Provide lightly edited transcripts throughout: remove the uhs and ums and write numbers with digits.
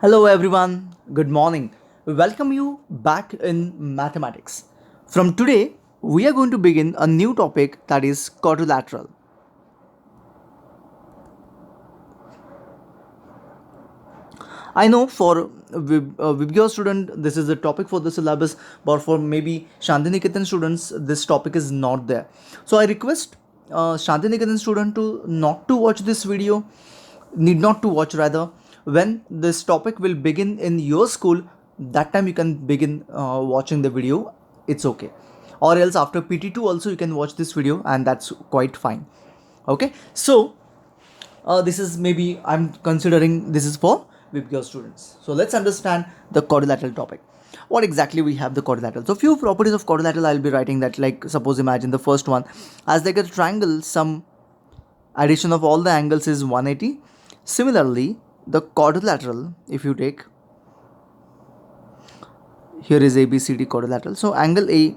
Hello everyone, good morning. We welcome you back in mathematics. From today, we are going to begin a new topic that is quadrilateral. I know for Vibgyor student this is a topic for the syllabus, but for maybe Shantiniketan students this topic is not there. So I request Shantiniketan student to not to watch this video, need not to watch rather. When this topic will begin in your school, that time you can begin watching the video. It's okay. Or else after PT2 also you can watch this video and that's quite fine. Okay. So this is maybe I'm considering this is for WebGL students. So let's understand the quadrilateral topic. What exactly we have the quadrilateral? So few properties of quadrilateral I'll be writing that, like suppose imagine the first one as like a triangle, some addition of all the angles is 180. Similarly, the quadrilateral, if you take here is ABCD quadrilateral. So angle A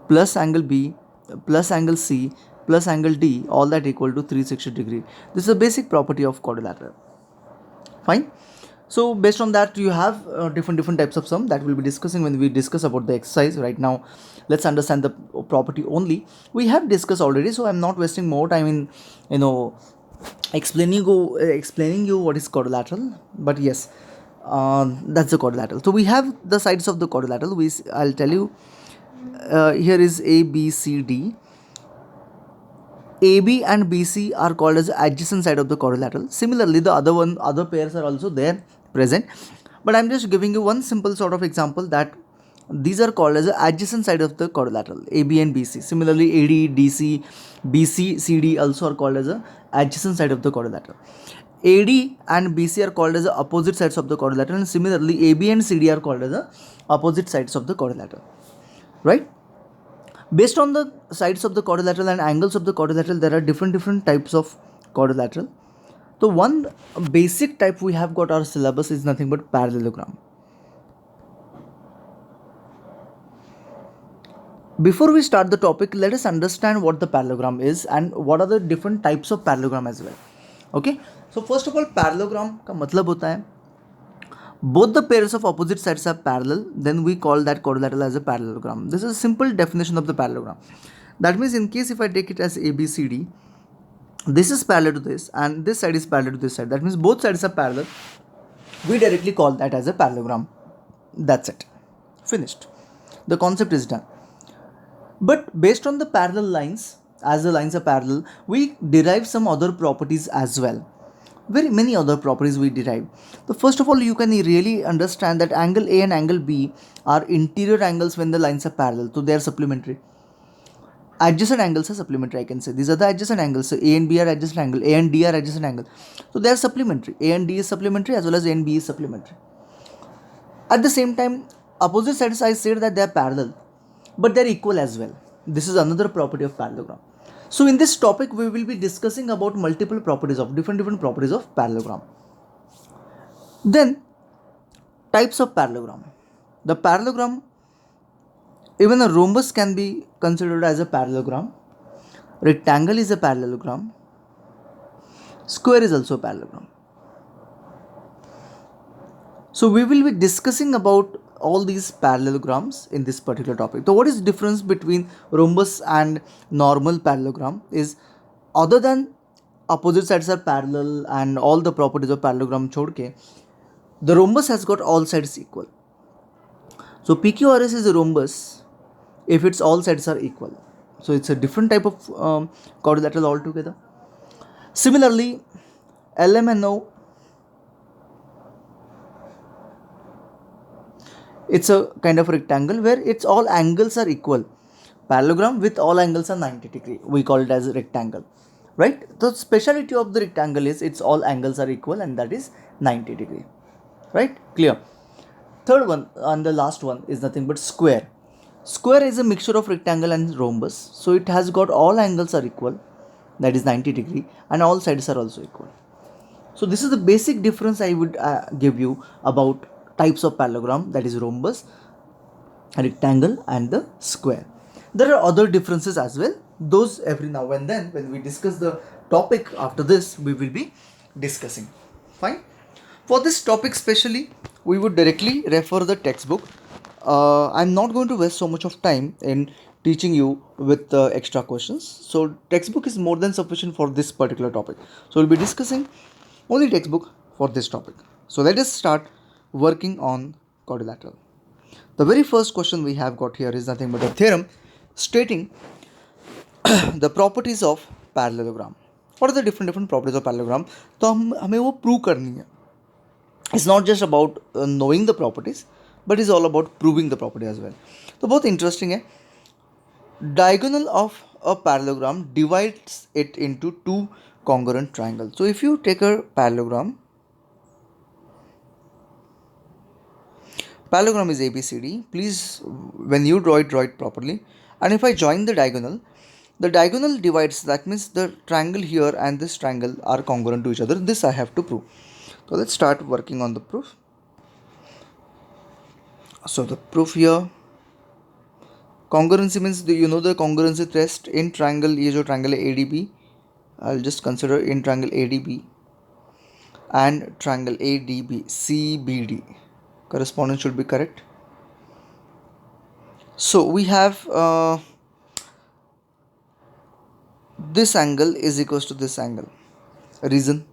plus angle B plus angle C plus angle D, all that equal to 360 degree. This is a basic property of quadrilateral. Fine. So based on that you have different types of sum that we'll be discussing when we discuss about the exercise. Right now let's understand the property only. We have discussed already, so I'm not wasting more time in explaining you what is quadrilateral. But yes, that's the quadrilateral. So we have the sides of the quadrilateral. I'll tell you, here is A B C D. AB and BC are called as adjacent side of the quadrilateral. Similarly, the other pairs are also there present. But I'm just giving you one simple sort of example that these are called as adjacent side of the quadrilateral, AB and BC. Similarly, AD, DC, BC, CD also are called as a adjacent side of the quadrilateral. AD and BC are called as the opposite sides of the quadrilateral, and similarly AB and CD are called as the opposite sides of the quadrilateral. Right? Based on the sides of the quadrilateral and angles of the quadrilateral, there are different types of quadrilateral. So one basic type we have got our syllabus is nothing but parallelogram. Before we start the topic, let us understand what the parallelogram is and what are the different types of parallelogram as well. Okay, so first of all, parallelogram का मतलब होता है both the pairs of opposite sides are parallel, then we call that quadrilateral as a parallelogram. This is a simple definition of the parallelogram. That means in case if I take it as ABCD, this is parallel to this and this side is parallel to this side. That means both sides are parallel. We directly call that as a parallelogram. That's it. Finished. The concept is done. But based on the parallel lines, as the lines are parallel, we derive some other properties as well. Very many other properties we derive. So first of all, you can really understand that angle A and angle B are interior angles when the lines are parallel. So they are supplementary. Adjacent angles are supplementary, I can say. These are the adjacent angles. So A and B are adjacent angle. A and D are adjacent angle. So they are supplementary. A and D is supplementary as well as A and B is supplementary. At the same time, opposite sides I said that they are parallel, but they are equal as well. This is another property of parallelogram. So in this topic, we will be discussing about multiple properties of different properties of parallelogram. Then types of parallelogram. The parallelogram, even a rhombus can be considered as a parallelogram. Rectangle is a parallelogram. Square is also a parallelogram. So we will be discussing about all these parallelograms in this particular topic. So what is the difference between rhombus and normal parallelogram is, other than opposite sides are parallel and all the properties of parallelogram chhod ke, the rhombus has got all sides equal. So PQRS is a rhombus if its all sides are equal. So it's a different type of quadrilateral altogether. Similarly, LMNO, it's a kind of rectangle where its all angles are equal. Parallelogram with all angles are 90 degree. We call it as a rectangle, right? The speciality of the rectangle is its all angles are equal and that is 90 degree, right? Clear. Third one and the last one is nothing but square. Square is a mixture of rectangle and rhombus. So it has got all angles are equal, that is 90 degree, and all sides are also equal. So this is the basic difference I would give you about types of parallelogram, that is rhombus, rectangle and the square. There are other differences as well. Those every now and then when we discuss the topic after this we will be discussing. Fine. For this topic specially, we would directly refer the textbook. I'm not going to waste so much of time in teaching you with extra questions. So textbook is more than sufficient for this particular topic. So we'll be discussing only textbook for this topic. So let us start working on quadrilateral. The very first question we have got here is nothing but a theorem stating the properties of parallelogram. What are the different properties of parallelogram? तो हम हमें वो prove करनी है. It's not just about knowing the properties, but it's all about proving the property as well. तो बहुत interesting है. Diagonal of a parallelogram divides it into two congruent triangles. So if you take a parallelogram is ABCD. Please, when you draw it properly. And if I join the diagonal divides, that means the triangle here and this triangle are congruent to each other. This I have to prove. So let's start working on the proof. So the proof here, congruency means you know the congruency test in triangle. ये जो triangle है ADB, I'll just consider in triangle ADB and triangle ADB CBD. Correspondence should be correct. So we have this angle is equals to this angle. Reason,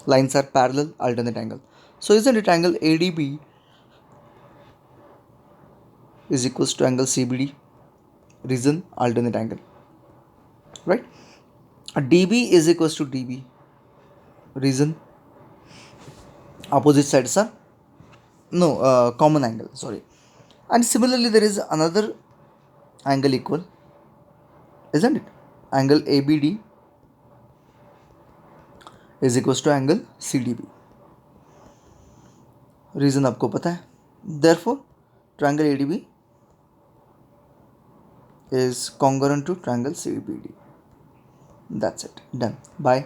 lines are parallel, alternate angle. So isn't it angle ADB is equals to angle CBD? Reason, alternate angle. Right? DB is equals to DB. Reason, opposite sides are common angle. Sorry. And similarly, there is another angle equal, isn't it? Angle ABD is equals to angle CDB. Reason आपको पता है. Therefore, triangle ADB is congruent to triangle CBD. That's it. Done by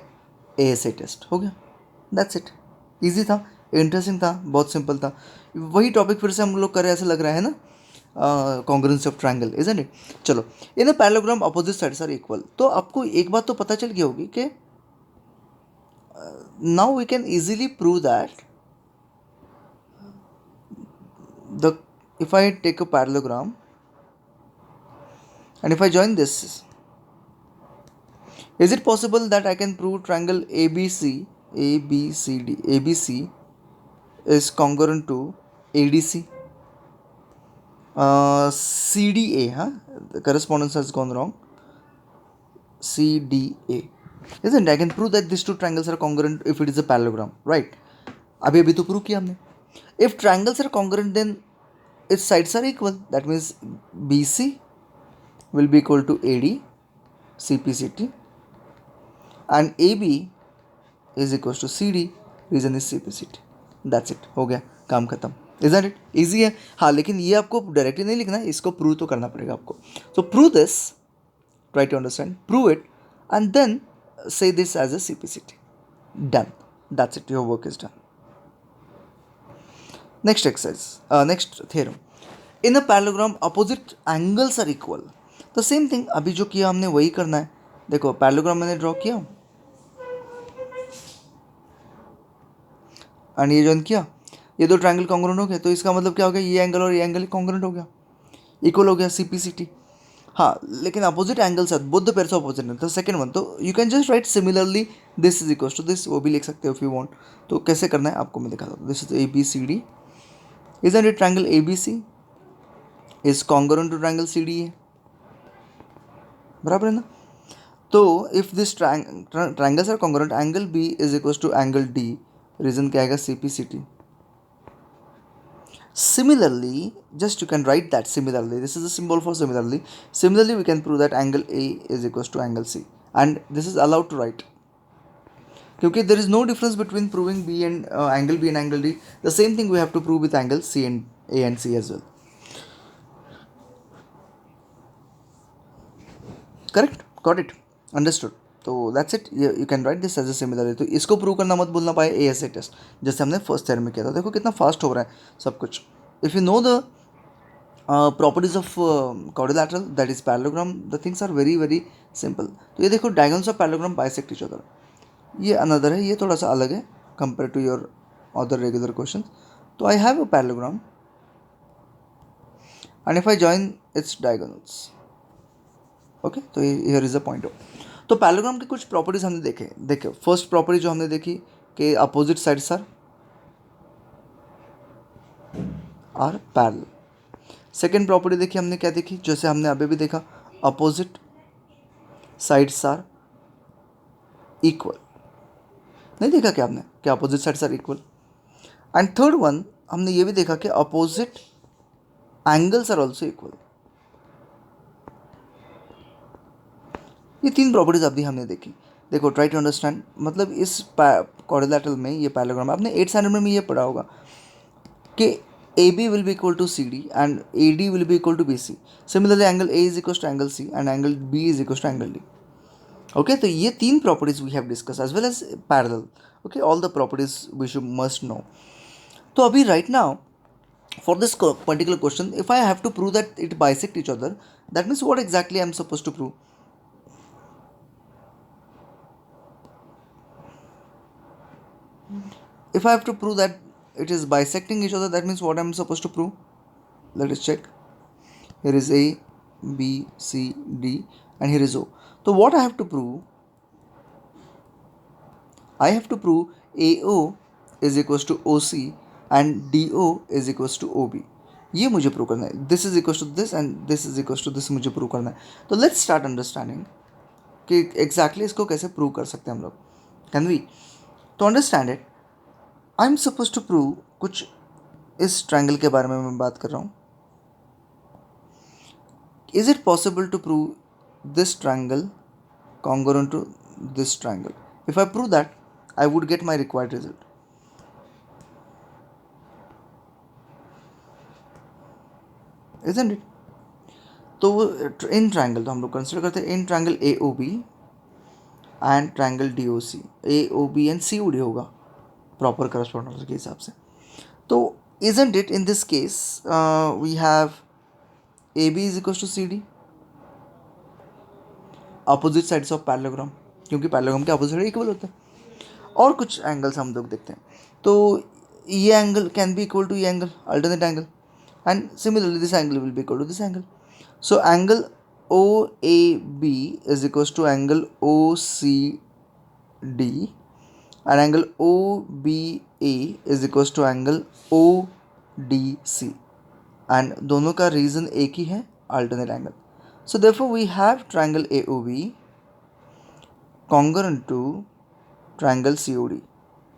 ASA test. हो गया. That's it. Easy था, interesting था, बहुत simple था. वही टॉपिक फिर से हम लोग कर रहे हैं, ऐसा लग रहा है ना. Congruency of triangle, isn't it. चलो, in a parallelogram opposite sides are equal. तो आपको एक बात तो पता चल गई होगी कि now we can easily prove that the if I take a parallelogram and if I join this, is it possible that I can prove triangle ABC is congruent to ADC? CDA, huh? The correspondence has gone wrong. CDA, isn't it? I can prove that these two triangles are congruent if it is a parallelogram, right? अभी तो prove किया हमने. If triangles are congruent, then its sides are equal. That means BC will be equal to AD CPCT and AB is equals to CD. Reason is CPCT. That's it. हो गया, काम खत्म. Isn't it? Easy है. हाँ, लेकिन ये आपको directly नहीं लिखना है, इसको प्रूव तो करना पड़ेगा आपको. So prove this, try to understand, prove it, and then say this as a CPCT. Done. That's it. Your work is done. Next exercise, next theorem. In a parallelogram, opposite angles are equal. The same thing अभी जो किया हमने वही करना है. देखो, parallelogram मैंने draw किया और ये जॉइन किया, ये दो ट्रायंगल कॉन्ग्रुएंट हो गए. तो इसका मतलब क्या हो गया, ये एंगल और ये एंगल कॉन्ग्रुएंट हो गया, इक्वल हो गया, CPCT. हाँ, लेकिन opposite angles are both the pairs of opposite. तो सेकंड वन, तो you can just write similarly this is equals to this, वो भी लिख सकते हो इफ यू वांट. तो कैसे करना है आपको मैं दिखाता हूँ. This is ABCD. Isn't it triangle ABC is congruent to triangle CDA? बराबर है ना. तो if this triangles are congruent, angle B is equals to angle D. Reason क्या आएगा, CPCT. Similarly, just you can write that similarly. This is a symbol for similarly. Similarly, we can prove that angle A is equals to angle C, and this is allowed to write. क्योंकि there is no difference between proving B and angle B and angle D. The same thing we have to prove with angle C and A and C as well. Correct? Got it? Understood? तो that's it. You can write this as a similarly. तो इसको prove करना मत भूलना पाए ASA test, जैसे हमने first theorem में किया था. देखो कितना फास्ट हो रहा है सब कुछ. If you know the properties of quadrilateral, that is parallelogram, the things are very very simple. तो ये देखो, diagonals of parallelogram bisect each other. ये अनदर है, ये थोड़ा सा अलग है compare to your other regular questions. So I have a parallelogram, and if I join its diagonals, okay, तो हियर इज अ पॉइंट। तो पैरेललोग्राम की कुछ प्रॉपर्टीज हमने देखे फर्स्ट प्रॉपर्टी जो हमने देखी कि opposite sides are parallel. Second property देखी हमने, क्या देखी, जैसे हमने अभी भी देखा, अपोजिट साइड्स आर इक्वल। नहीं देखा क्या आपने, क्या opposite sides are equal. And third one हमने ये भी देखा कि opposite angles are also equal. ये तीन प्रॉपर्टीज अभी हमने देखी। देखो, ट्राई टू अंडरस्टैंड, मतलब इस क्वाड्रिलेटरल में, ये पैरेललोग्राम आपने 8th स्टैंडर्ड में ये पढ़ा होगा कि AB will be equal to CD and AD will be equal to BC. Similarly, angle A is equal to angle C and angle B is equal to angle D. Okay, तो ये तीन properties we have discussed as well as parallel. Okay, all the properties we should must know. तो अभी right now for this particular question, if I have to prove that it bisect each other, that means what exactly I am supposed to prove? If I have to prove that it is bisecting each other, that means what I am supposed to prove? Let us check. Here is A, B, C, D, and here is O. So what I have to prove? I have to prove AO is equals to OC and DO is equals to OB. ये मुझे prove करना है. This is equals to this and this is equals to this मुझे prove करना है. तो let's start understanding कि exactly इसको कैसे प्रूव कर सकते हैं हम लोग. Can we? To understand it, I am supposed to prove कुछ इस ट्रायंगल के बारे में मैं बात कर रहा हूँ. Is it possible to prove this triangle congruent to this triangle? If I prove that, I would get my required result. Isn't it? तो इन ट्रायंगल तो हम लोग कंसिडर करते हैं in triangle AOB and triangle DOC. AOB and COD होगा proper correspondence के हिसाब से. तो isn't it in this case we have AB is equals to CD, opposite sides of parallelogram, क्योंकि पैरेललोग्राम के अपोजिट साइड इक्वल होते हैं. और कुछ एंगल्स हम लोग देखते हैं. तो ये angle can be equal to ये angle, alternate angle, and similarly this angle will be equal to this angle. So angle OAB is equals to angle OCD and angle OBA is equals to angle ODC, and दोनों का reason एक ही है, alternate angle. So therefore we have triangle AOB congruent to triangle COD.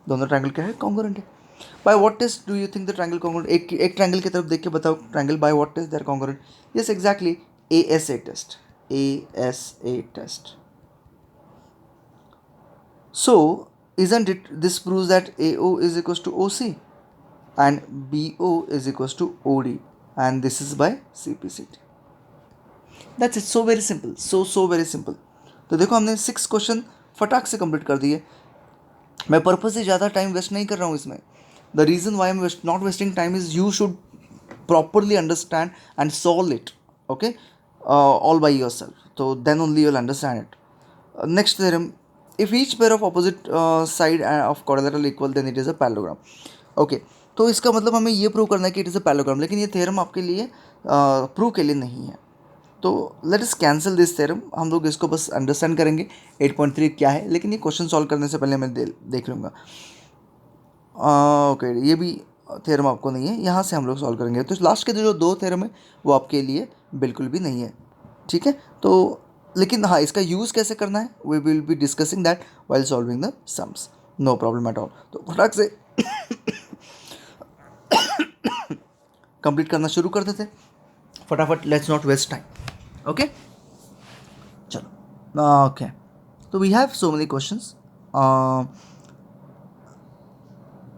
दोनों triangle क्या है, congruent है. By what test do you think the triangle congruent? एक triangle की तरफ देख के बताओ triangle by what test they are congruent. Yes exactly, ASA टेस्ट. ASA टेस्ट. So isn't it this proves that AO is equals to OC and BO is equals to OD, and this is by CPCT. That's it. So very simple, so very simple. तो देखो हमने 6 question फटाक से complete कर दिए. मैं purpose से ज़्यादा टाइम वेस्ट नहीं कर रहा हूँ इसमें. The reason why am not wasting time is you should properly understand and solve it. Okay, all by yourself. तो then only you will understand it. Next theorem, if each pair of opposite side of quadrilateral equal then it is a parallelogram. Okay, तो इसका मतलब हमें ये prove करना है कि it is a parallelogram, लेकिन ये थ्योरम आपके लिए प्रूव के लिए नहीं है. तो let us cancel this theorem. हम लोग इसको बस अंडरस्टैंड करेंगे 8.3 क्या है, लेकिन ये क्वेश्चन सॉल्व करने से पहले मैं देख लूँगा. ओके, ये भी थ्योरम आपको नहीं है, यहाँ से हम लोग सॉल्व करेंगे. तो लास्ट के जो 2 थ्योरम है वो आपके लिए बिल्कुल भी नहीं है. ठीक है, तो लेकिन हाँ, इसका यूज़ कैसे करना है we will be discussing that while solving the sums. No problem at all. तो फटाक से कंप्लीट करना शुरू कर देते फटाफट. Let's not waste time. Okay, चलो. ओके, तो we have so many questions.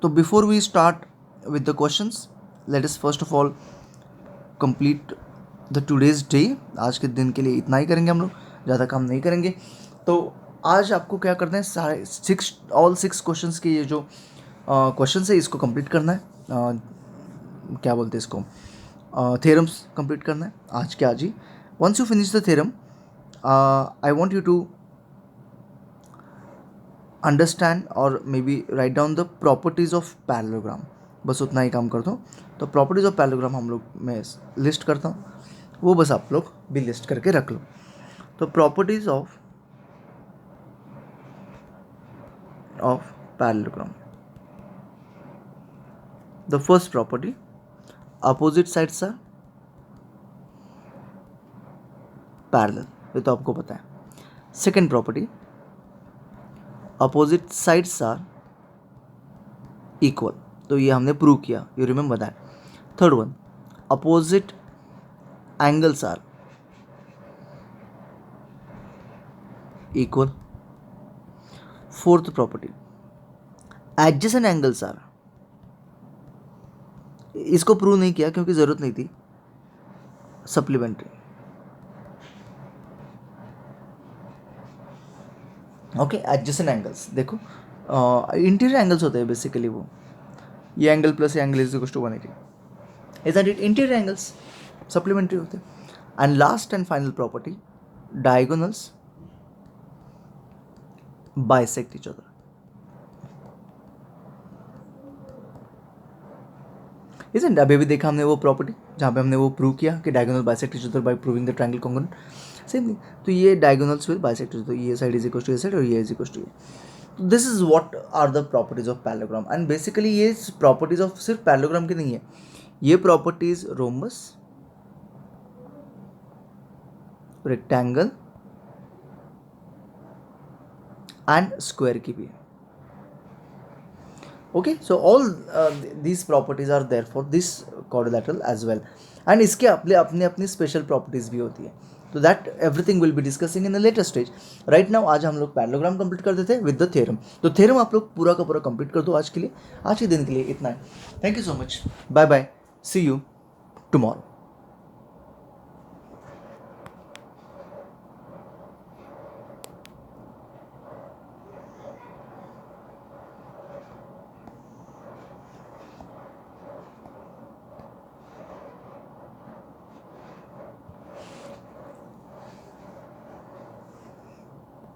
तो before we start with the questions, let us first of all complete the today's day. आज के दिन के लिए इतना ही करेंगे हम लोग, ज़्यादा काम नहीं करेंगे. तो आज आपको क्या करना है, सारे 6 क्वेश्चंस के ये जो क्वेश्चंस है इसको कंप्लीट करना है. क्या बोलते हैं इसको, थ्योरम्स कंप्लीट करना है आज के आज ही. Once you finish the theorem, I want you to understand और maybe write down the properties of parallelogram, बस उतना ही काम करता हूँ। तो प्रॉपर्टीज़ ऑफ पैरेललोग्राम हम लोग मैं लिस्ट करता हूँ, वो बस आप लोग भी लिस्ट करके रख लो। तो properties of parallelogram, the first property, opposite sides are parallel, ये तो आपको पता है। Second property, opposite sides are equal, तो ये हमने प्रूव किया, you remember that. Third one, opposite angles are equal. Fourth property, adjacent angles are, इसको प्रूव नहीं किया क्योंकि ज़रूरत नहीं थी, सप्लीमेंट्री। ओके, एडजेसेंट एंगल्स देखो इंटीरियर एंगल्स होते हैं बेसिकली, वो ये एंगल प्लस ये angle is equal to 180, is that it? Interior angles supplementary होते हैं। And last and final property, diagonals bisect each other. Isn't अभी भी देखा हमने वो प्रॉपर्टी जहाँ पे हमने वो प्रूव किया कि diagonal bisect each other by proving the triangle congruent, same thing. तो ये diagonals will bisect each other, ये साइड इज इक्वल टू ये साइड और ये इज इक्वल टू ये। This is what are the properties of parallelogram. And basically ये properties of सिर्फ parallelogram की नहीं है, ये properties rhombus, rectangle and square की भी है। Okay, so all these properties are there for this quadrilateral as well. And इसके अपने अपनी स्पेशल प्रॉपर्टीज भी होती है, तो that everything will be discussing in a later stage. Right now आज हम लोग पैरेललोग्राम कंप्लीट कर देते हैं विद द थ्योरम। तो थ्योरम आप लोग पूरा का पूरा कंप्लीट कर दो आज के लिए, आज के दिन के लिए इतना है। Thank you so much, bye bye, see you tomorrow.